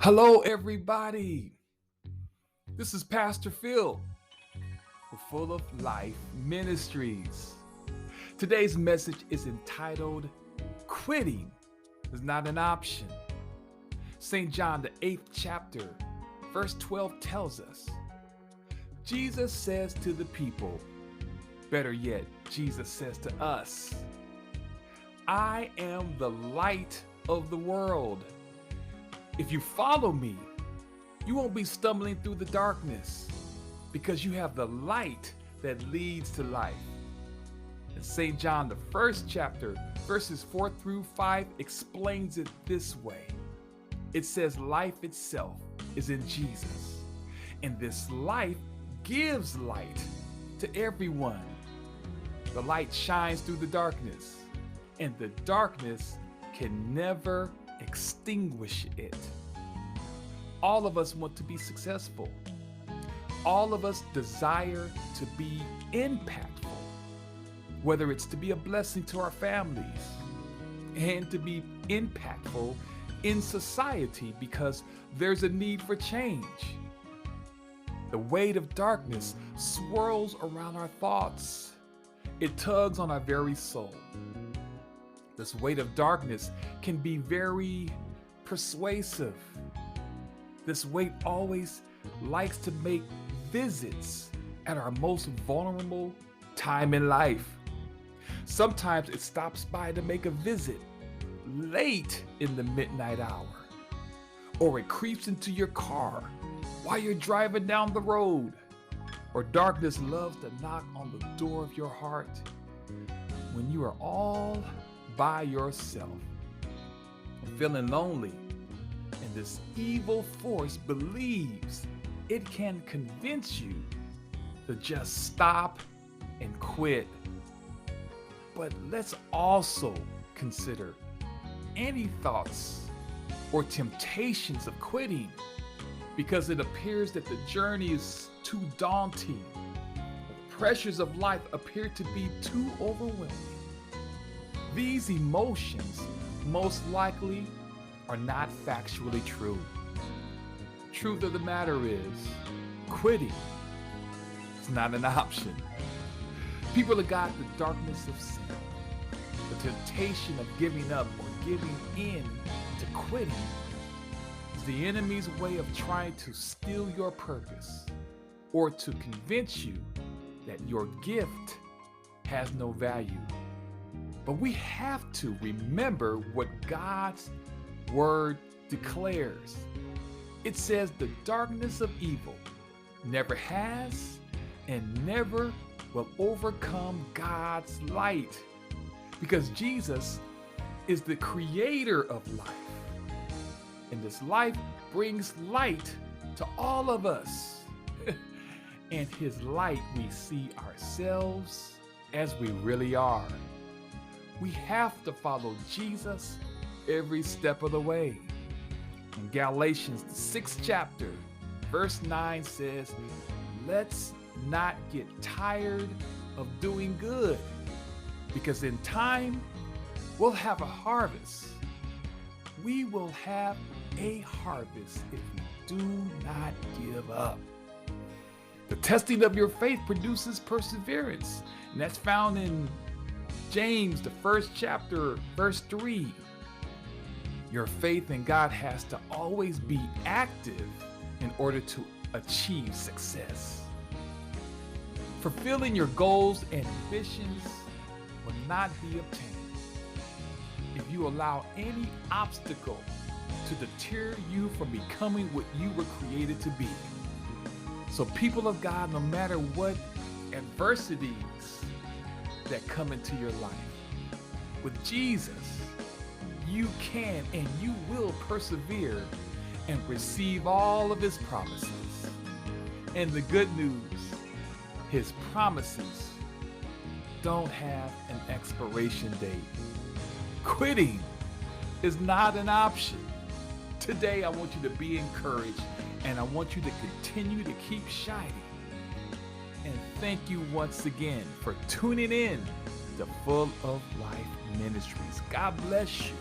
Hello, everybody. This is Pastor Phil with Full of Life Ministries. Today's message is entitled, Quitting is Not an Option. St. John, the 8th chapter, verse 12 tells us, Jesus says to the people, better yet, Jesus says to us, I am the light of the world. If you follow me, you won't be stumbling through the darkness because you have the light that leads to life. And St. John, the 1st chapter, verses 4 through 5 explains it this way. It says life itself is in Jesus, and this life gives light to everyone. The light shines through the darkness, and the darkness can never extinguish it. All of us want to be successful. All of us desire to be impactful, whether it's to be a blessing to our families and to be impactful in society because there's a need for change. The weight of darkness swirls around our thoughts. It tugs on our very soul. This weight of darkness can be very persuasive. This weight always likes to make visits at our most vulnerable time in life. Sometimes it stops by to make a visit late in the midnight hour, or it creeps into your car while you're driving down the road, or darkness loves to knock on the door of your heart when you are all by yourself, feeling lonely, and this evil force believes it can convince you to just stop and quit. But let's also consider any thoughts or temptations of quitting, because it appears that the journey is too daunting. The pressures of life appear to be too overwhelming. These emotions most likely are not factually true. Truth of the matter is, quitting is not an option. People of God, the darkness of sin, the temptation of giving up or giving in to quitting is the enemy's way of trying to steal your purpose or to convince you that your gift has no value. But we have to remember what God's word declares. It says the darkness of evil never has and never will overcome God's light, because Jesus is the creator of life. And this life brings light to all of us. And his light, we see ourselves as we really are. We have to follow Jesus every step of the way. In Galatians, the 6th chapter, verse 9 says, let's not get tired of doing good, because in time we'll have a harvest. We will have a harvest if we do not give up. The testing of your faith produces perseverance, and that's found in James, the 1st chapter, verse 3. Your faith in God has to always be active in order to achieve success. Fulfilling your goals and ambitions will not be obtained if you allow any obstacle to deter you from becoming what you were created to be. So people of God, no matter what adversities that come into your life, with Jesus, you can and you will persevere and receive all of his promises. And the good news, his promises don't have an expiration date. Quitting is not an option. Today, I want you to be encouraged, and I want you to continue to keep shining. And thank you once again for tuning in to Full of Life Ministries. God bless you.